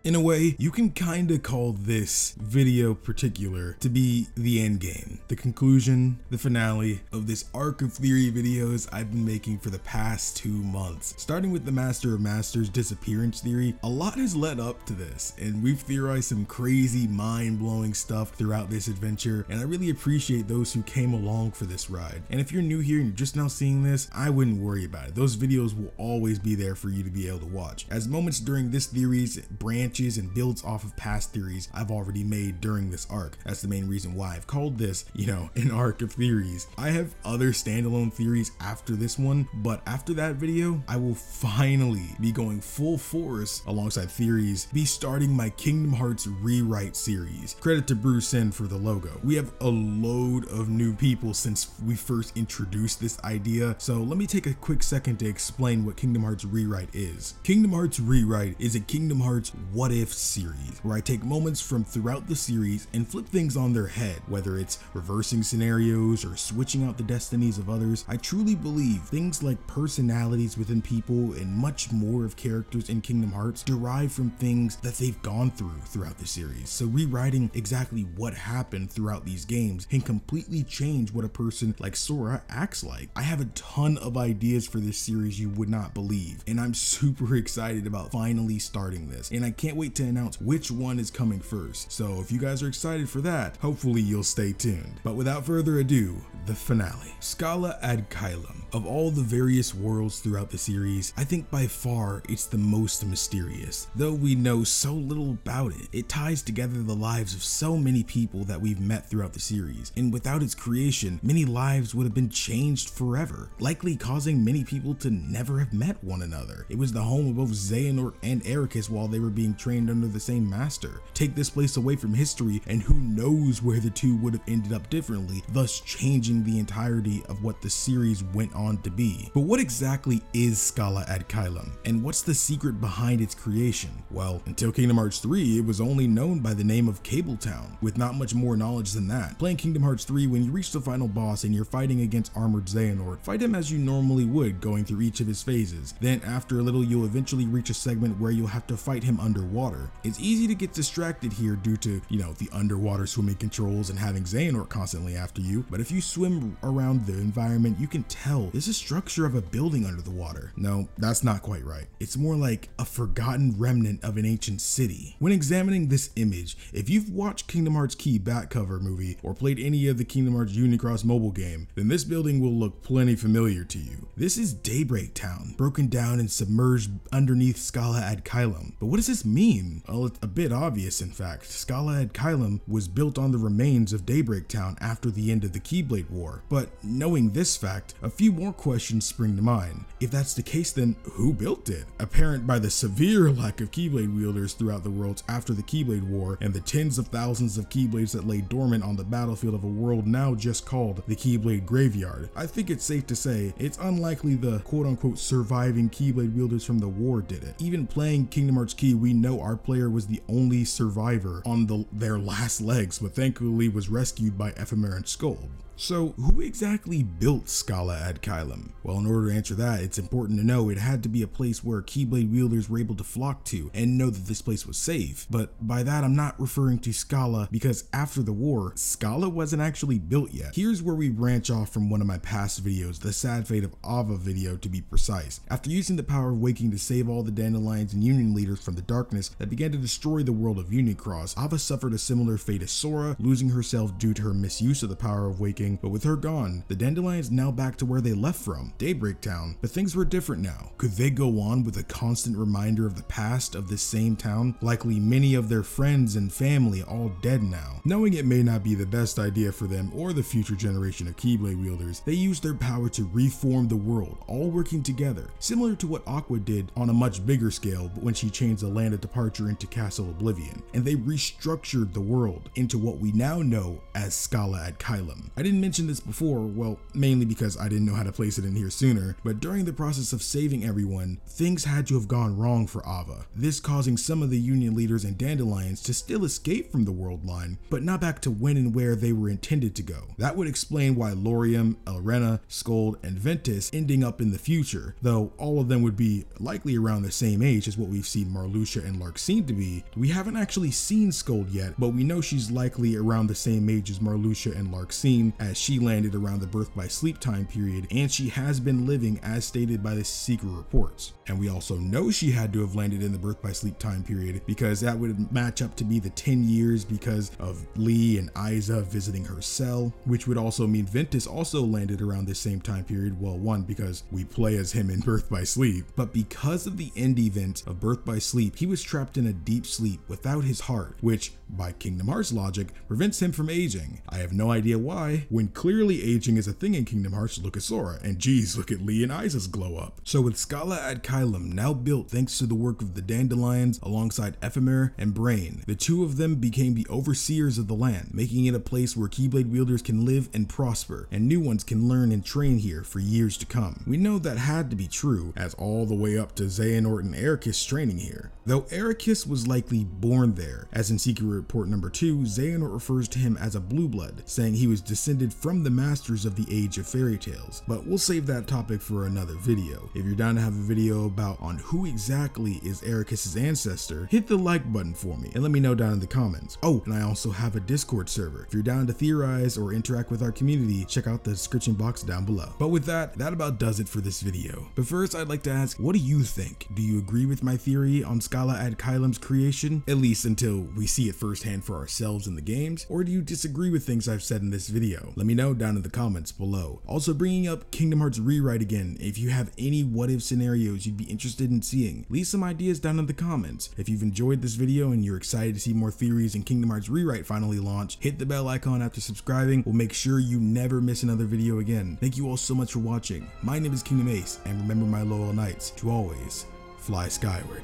In a way, you can kinda call this video particular to be the end game, the conclusion, the finale of this arc of theory videos I've been making for the past 2 months. Starting with the Master of Masters disappearance theory, a lot has led up to this, and we've theorized some crazy mind-blowing stuff throughout this adventure, and I really appreciate those who came along for this ride. And if you're new here and you're just now seeing this, I wouldn't worry about it. Those videos will always be there for you to be able to watch, as moments during this theories branches and builds off of past theories I've already made during this arc. That's the main reason why I've called this, an arc of theories. I have other standalone theories after this one, but after that video, I will finally be going full force alongside theories, be starting my Kingdom Hearts rewrite series. Credit to Bruce N for the logo. We have a load of new people since we first introduced this idea, so let me take a quick second to explain what Kingdom Hearts rewrite is. Kingdom Hearts rewrite is a Kingdom Hearts what if series, where I take moments from throughout the series and flip things on their head, whether it's reversing scenarios or switching out the destinies of others. I truly believe things like personalities within people and much more of characters in Kingdom Hearts derive from things that they've gone through throughout the series. So rewriting exactly what happened throughout these games can completely change what a person like Sora acts like. I have a ton of ideas for this series you would not believe, and I'm super excited about finally starting this, and I can't wait to announce which one is coming first. So if you guys are excited for that, hopefully you'll stay tuned. But without further ado, the finale. Scala Ad Caelum. Of all the various worlds throughout the series, I think by far it's the most mysterious. Though we know so little about it, it ties together the lives of so many people that we've met throughout the series, and without its creation, many lives would have been changed forever, likely causing many people to never have met one another. It was the home of both Xehanort and Ericus while they were being trained under the same master. Take this place away from history, and who knows where the two would have ended up differently, thus changing the entirety of what the series went on to be. But what exactly is Scala Ad Caelum, and what's the secret behind its creation? Well, until Kingdom Hearts 3, it was only known by the name of Cabletown, with not much more knowledge than that. Playing Kingdom Hearts 3, when you reach the final boss and you're fighting against armored Xehanort, fight him as you normally would, going through each of his phases. Then after a little, you'll eventually reach a segment where you'll have to fight him underwater. It's easy to get distracted here due to, the underwater swimming controls and having Xehanort constantly after you, but if you swim around the environment, you can tell there's a structure of a building under the water. No, that's not quite right. It's more like a forgotten remnant of an ancient city. When examining this image, if you've watched Kingdom Hearts Key back cover movie or played any of the Kingdom Hearts Unicross mobile game, then this building will look plenty familiar to you. This is Daybreak Town, broken down and submerged underneath Scala Ad Caelum. But what does this mean? Well, it's a bit obvious in fact. Scala Ad Caelum was built on the remains of Daybreak Town after the end of the Keyblade War. But knowing this fact, a few more questions spring to mind. If that's the case, then who built it? Apparent by the severe lack of Keyblade wielders throughout the worlds after the Keyblade War and the tens of thousands of Keyblades that lay dormant on the battlefield of a world now just called the Keyblade Graveyard, I think it's safe to say it's unlikely the quote-unquote surviving Keyblade wielders from the war did it. Even playing Kingdom Hearts Key, we know our player was the only survivor on their last legs, but thankfully was rescued by Ephemer's Scold. So who exactly built Scala Ad Caelum? Well, in order to answer that, it's important to know it had to be a place where Keyblade wielders were able to flock to and know that this place was safe. But by that, I'm not referring to Scala, because after the war, Scala wasn't actually built yet. Here's where we branch off from one of my past videos, the Sad Fate of Ava video to be precise. After using the power of waking to save all the Dandelions and Union leaders from the darkness that began to destroy the world of Unicross, Ava suffered a similar fate as Sora, losing herself due to her misuse of the power of waking. But with her gone, the Dandelions now back to where they left from, Daybreak Town. But things were different now. Could they go on with a constant reminder of the past of this same town? Likely many of their friends and family all dead now. Knowing it may not be the best idea for them or the future generation of Keyblade wielders, they used their power to reform the world, all working together, similar to what Aqua did on a much bigger scale when she changed the land of departure into Castle Oblivion, and they restructured the world into what we now know as Scala Ad Caelum. I didn't didn't mention this before, well, mainly because I didn't know how to place it in here sooner, but during the process of saving everyone, things had to have gone wrong for Ava, this causing some of the Union leaders and Dandelions to still escape from the world line, but not back to when and where they were intended to go. That would explain why Laurium, Elrena, Skuld, and Ventus ending up in the future, though all of them would be likely around the same age as what we've seen Marluxia and Larxene to be. We haven't actually seen Skuld yet, but we know she's likely around the same age as Marluxia and Larxene, as she landed around the birth by sleep time period, and she has been living as stated by the secret reports. And we also know she had to have landed in the birth by sleep time period because that would match up to be the 10 years because of Lee and Isa visiting her cell, which would also mean Ventus also landed around this same time period. Well, one, because we play as him in Birth by Sleep, but because of the end event of Birth by Sleep, he was trapped in a deep sleep without his heart, which by Kingdom Hearts logic prevents him from aging. I have no idea why, when clearly aging is a thing in Kingdom Hearts. Look at Sora, and geez, look at Lee and Isa's glow up. So with Scala at Caelum now built thanks to the work of the Dandelions alongside Ephemer and Brain, the two of them became the overseers of the land, making it a place where Keyblade wielders can live and prosper, and new ones can learn and train here for years to come. We know that had to be true, as all the way up to Xehanort and Ericus training here, though Ericus was likely born there, as in Secret Report number 2, Xehanort refers to him as a blue blood, saying he was descended from the masters of the Age of Fairy Tales, but we'll save that topic for another video. If you're down to have a video about on who exactly is Ericus's ancestor, hit the like button for me and let me know down in the comments. Oh, and I also have a Discord server. If you're down to theorize or interact with our community, check out the description box down below. But with that about does it for this video. But first, I'd like to ask, what do you think? Do you agree with my theory on Scala at Caelum's creation, at least until we see it firsthand for ourselves in the games, or do you disagree with things I've said in this video? Let me know down in the comments below. Also, bringing up Kingdom Hearts Rewrite again, if you have any what if scenarios you'd be interested in seeing, leave some ideas down in the comments. If you've enjoyed this video and you're excited to see more theories in Kingdom Hearts Rewrite finally launch, hit the bell icon after subscribing. We'll make sure you never miss another video again. Thank you all so much for watching. My name is KingdomAce, and remember, my loyal knights, to always fly skyward.